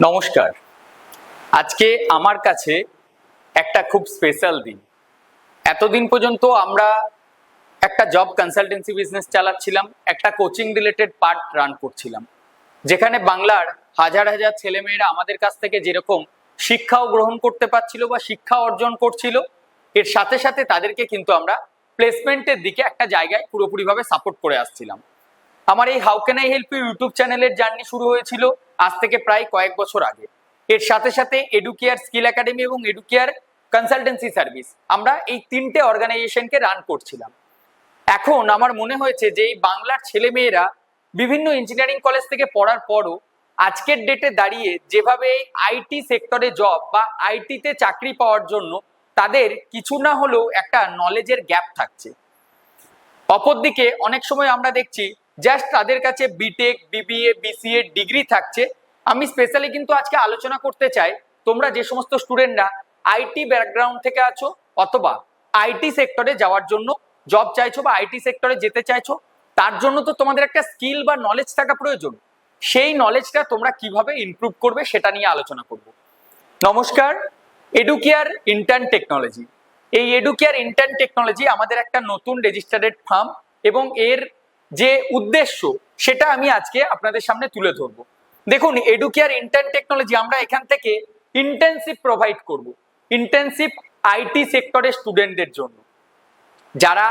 নমস্কার। আজকে আমার কাছে একটা খুব স্পেশাল দিন। এতদিন পর্যন্ত আমরা একটা জব কনসালটেন্সি বিজনেস চালাচ্ছিলাম, একটা কোচিং রিলেটেড পার্ট রান করছিলাম, যেখানে বাংলার হাজার হাজার ছেলেমেয়েরা আমাদের কাছ থেকে যেরকম শিক্ষাও গ্রহণ করতে পারছিল বা শিক্ষা অর্জন করছিল, এর সাথে সাথে তাদেরকে কিন্তু আমরা প্লেসমেন্টের দিকে একটা জায়গায় পুরোপুরিভাবে সাপোর্ট করে আসছিলাম। আমার এই how can I help you YouTube চ্যানেলের জার্নি শুরু হয়েছিল আজ থেকে প্রায় কয়েক বছর আগে। এর সাথে সাথে এডুকেয়ার স্কিল একাডেমি এবং এডুকেয়ার কনসালটেন্সি সার্ভিস, আমরা এই তিনটে অর্গানাইজেশনকে রান করছিলাম। এখন আমার মনে হয়েছে যে এই বাংলার ছেলেমেয়েরা বিভিন্ন ইঞ্জিনিয়ারিং কলেজ থেকে পড়ার পরও আজকের ডেটে দাঁড়িয়ে যেভাবে আইটি সেক্টরে জব বা আইটিতে চাকরি পাওয়ার জন্য তাদের কিছু না হলেও একটা নলেজের গ্যাপ থাকছে। অপরদিকে অনেক সময় আমরা দেখছি জাস্ট তাদের কাছে বিটেক, বিবিএ, বিসিএ ডিগ্রি থাকছে। আমি স্পেশালি কিন্তু আজকে আলোচনা করতে চাই, তোমরা যে সমস্ত স্টুডেন্টরা আইটি ব্যাকগ্রাউন্ড থেকে আছো অথবা আইটি সেক্টরে যাওয়ার জন্য জব চাইছো বা আইটি সেক্টরে যেতে চাইছো, তার জন্য তো তোমাদের একটা স্কিল বা নলেজ থাকা প্রয়োজন। সেই নলেজটা তোমরা কিভাবে ইমপ্রুভ করবে সেটা নিয়ে আলোচনা করব। নমস্কার। এডুকেয়ার ইন্টার্ন টেকনোলজি, এই এডুকেয়ার ইন্টার্ন টেকনোলজি আমাদের একটা নতুন রেজিস্টার্ড ফার্ম এবং এর যে উদ্দেশ্য সেটা আমি আজকে আপনাদের সামনে তুলে ধরবো। দেখুন, এডুকেয়ার ইন্টার্ন টেকনোলজি আমরা এখান থেকে ইন্টার্নশিপ প্রোভাইড করব, ইন্টার্নশিপ আইটি সেক্টরের স্টুডেন্টদের জন্য। যারা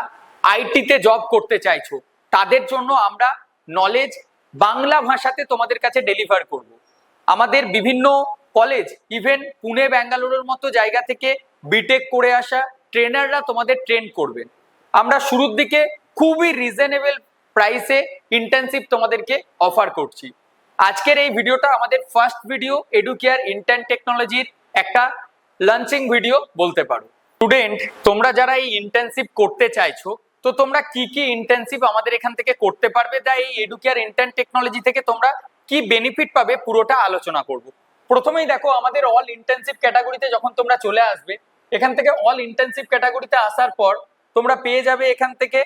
আইটিতে জব করতে চাইছো তাদের জন্য আমরা নলেজ বাংলা ভাষাতে তোমাদের কাছে ডেলিভার করব। আমাদের বিভিন্ন কলেজ, ইভেন পুনে, ব্যাঙ্গালোরের মতো জায়গা থেকে বিটেক করে আসা ট্রেনাররা তোমাদের ট্রেন করবেন। আমরা শুরুর দিকে খুবই রিজনেবল প্রাইসে ইন্টার্নশিপ তোমাদেরকে অফার করছি। আজকের এই ভিডিওটা আমাদের ফার্স্ট ভিডিও এডুকেয়ার ইন্টার্ন টেকনোলজির একটা লঞ্চিং ভিডিও বলতে পারো। স্টুডেন্ট, তোমরা যারা এই ইন্টার্নশিপ করতে চাইছো, তো তোমরা কি কি ইন্টার্নশিপ আমাদের এখান থেকে করতে পারবে, বা এই এডুকেয়ার ইন্টার্ন টেকনোলজি থেকে তোমরা কি বেনিফিট পাবে পুরোটা আলোচনা করব। প্রথমেই দেখো, আমাদের অল ইন্টার্নশিপ ক্যাটাগরিতে যখন তোমরা চলে আসবে, এখান থেকে অল ইন্টার্নশিপ ক্যাটাগরিতে আসার পর তোমরা পেয়ে যাবে এখান থেকে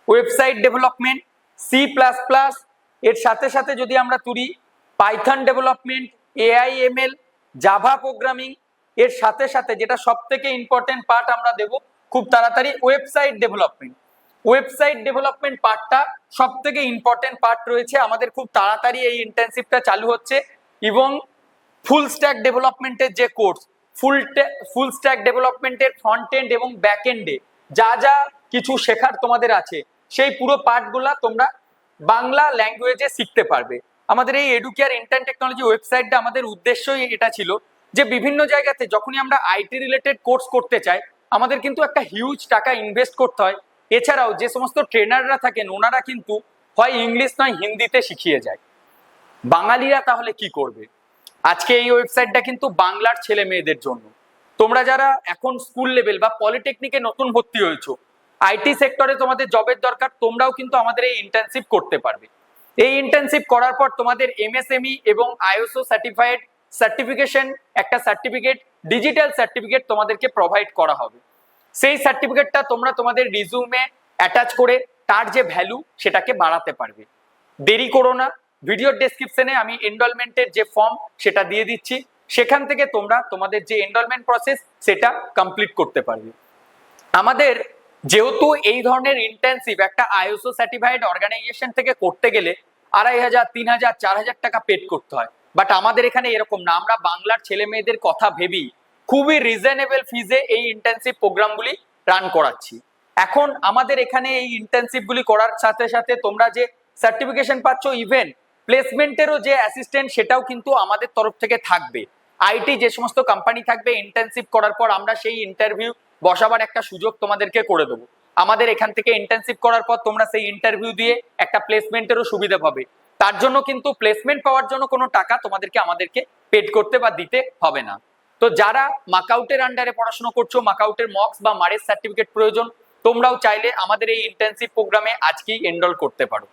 ওয়েবসাইট ডেভেলপমেন্ট, C++, এর সাথে সাথে যদি আমরা তুলি Python development, AI/ML, Java programming, এর সাথে সাথে যেটা সব থেকে ইম্পর্টেন্ট পার্ট আমরা দেব খুব তাড়াতাড়ি, ওয়েবসাইট ডেভেলপমেন্ট। ওয়েবসাইট ডেভেলপমেন্ট পার্টটা সব থেকে ইম্পর্টেন্ট পার্ট রয়েছে আমাদের, খুব তাড়াতাড়ি এই ইন্টার্নশিপটা চালু হচ্ছে। এবং ফুল স্ট্যাক ডেভেলপমেন্টের যে কোর্স, ফুল স্ট্যাক ডেভেলপমেন্টের ফ্রন্ট এন্ড এবং ব্যাক এন্ডে যা যা কিছু শেখার তোমাদের আছে, সেই পুরো পার্টগুলা তোমরা বাংলা ল্যাঙ্গুয়েজে শিখতে পারবে। আমাদের এই এডুকেয়ার ইন্টার্ন টেকনোলজি ওয়েবসাইটটা আমাদের উদ্দেশ্যই এটা ছিল যে বিভিন্ন জায়গাতে যখনই আমরা আইটি রিলেটেড কোর্স করতে চাই, আমাদের কিন্তু একটা হিউজ টাকা ইনভেস্ট করতে হয়। এছাড়াও যে সমস্ত ট্রেনাররা থাকেন ওনারা কিন্তু হয় ইংলিশ নয় হিন্দিতে শিখিয়ে যায়। বাঙালিরা তাহলে কি করবে? আজকে এই ওয়েবসাইটটা কিন্তু বাংলার ছেলে মেয়েদের জন্য। তোমরা যারা এখন স্কুল লেভেল বা পলিটেকনিকে নতুন ভর্তি হয়েছো, আইটি সেক্টরে তোমাদের জবের দরকার, তোমরাও কিন্তু আমাদের এই ইন্টার্নশিপ করতে পারবে। এই ইন্টার্নশিপ করার পর তোমাদের MSME এবং ISO সার্টিফাইড সার্টিফিকেশন, একটা সার্টিফিকেট, ডিজিটাল সার্টিফিকেট তোমাদেরকে প্রোভাইড করা হবে। সেই সার্টিফিকেটটা তোমরা তোমাদের রিজিউমে অ্যাটাচ করে তার যে ভ্যালু সেটাকে বাড়াতে পারবে। দেরি করো না, ভিডিওর ডেসক্রিপশনে আমি এনরোলমেন্টের যে ফর্ম সেটা দিয়ে দিচ্ছি, সেখান থেকে তোমরা তোমাদের যে এনরোলমেন্ট প্রসেস সেটা কমপ্লিট করতে পারবে। আমাদের যেহেতু এই ধরনের ইন্টার্নশিপ একটা ISO সার্টিফাইড অর্গানাইজেশন থেকে করতে গেলে 2500, 3000, 4000 টাকা পেড করতে হয়, বাট আমাদের এখানে এরকম না। আমরা বাংলার ছেলে মেয়েদের কথা ভেবেই খুবই রিজনেবল ফিজে এই ইন্টার্নশিপ প্রোগ্রামগুলি রান করাচ্ছি। এখন আমাদের এখানে এই ইন্টার্নশিপগুলি করার সাথে সাথে তোমরা যে সার্টিফিকেশন পাচ্ছ, ইভেন প্লেসমেন্টেরও যে অ্যাসিস্ট্যান্ট সেটাও কিন্তু আমাদের তরফ থেকে থাকবে। আইটি যে সমস্ত কোম্পানি থাকবে, ইন্টার্নশিপ করার পর আমরা সেই ইন্টারভিউ বসাবার একটা সুযোগ তোমাদেরকে করে দেবো। আমাদের এখান থেকে ইন্টার্নশিপ করার পর তোমরা সেই ইন্টারভিউ দিয়ে একটা প্লেসমেন্টেরও সুবিধা পাবে। তার জন্য কিন্তু প্লেসমেন্ট পাওয়ার জন্য কোনো টাকা আমাদেরকে পেড করতে বা দিতে হবে না। তো যারা মাকআউটের আন্ডারে পড়াশোনা করছো, মাকআউটের মক্স বা মারের সার্টিফিকেট প্রয়োজন, তোমরাও চাইলে আমাদের এই ইন্টার্নশিপ প্রোগ্রামে আজকেই এনরোল করতে পারো।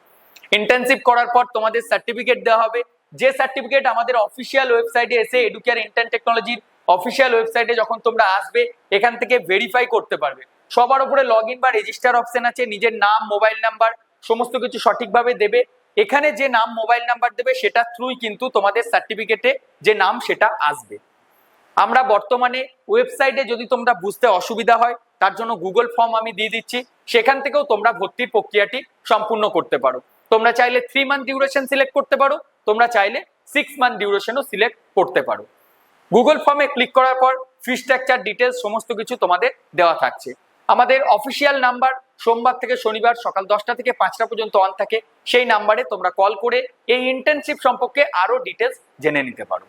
ইন্টার্নশিপ করার পর তোমাদের সার্টিফিকেট দেওয়া হবে, যে সার্টিফিকেট আমাদের অফিসিয়াল ওয়েবসাইটে এসে এডুকেয়ার ইন্টার্ন টেকনোলজির অফিসিয়াল ওয়েবসাইটে যখন তোমরা আসবে, এখান থেকে ভেরিফাই করতে পারবে। সবার উপরে লগ ইন বা রেজিস্টার অপশন আছে, নিজের নাম, মোবাইল নাম্বার সমস্ত কিছু সঠিকভাবে দেবে, এখানে যে নাম মোবাইল নাম্বার দেবে সেটা থ্রুই কিন্তু তোমাদের সার্টিফিকেটে যে নাম সেটা আসবে। আমরা বর্তমানে ওয়েবসাইটে যদি তোমরা বুঝতে অসুবিধা হয় তার জন্য গুগল ফর্ম আমি দিয়ে দিচ্ছি, সেখান থেকেও তোমরা ভর্তির প্রক্রিয়াটি সম্পূর্ণ করতে পারো। তোমরা চাইলে 3 মান্থ ডিউরেশন সিলেক্ট করতে পারো, তোমরা চাইলে 6 মান্থ ডিউরেশনও সিলেক্ট করতে পারো। গুগল ফর্মে ক্লিক করার পর ফি স্ট্রাকচার ডিটেলস সমস্ত কিছু তোমাদের দেওয়া থাকছে। আমাদের অফিসিয়াল নাম্বার সোমবার থেকে শনিবার সকাল 10টা থেকে 5টা পর্যন্ত অন থাকে, সেই নাম্বারে তোমরা কল করে এই ইন্টার্নশিপ সম্পর্কে আরো ডিটেলস জেনে নিতে পারো।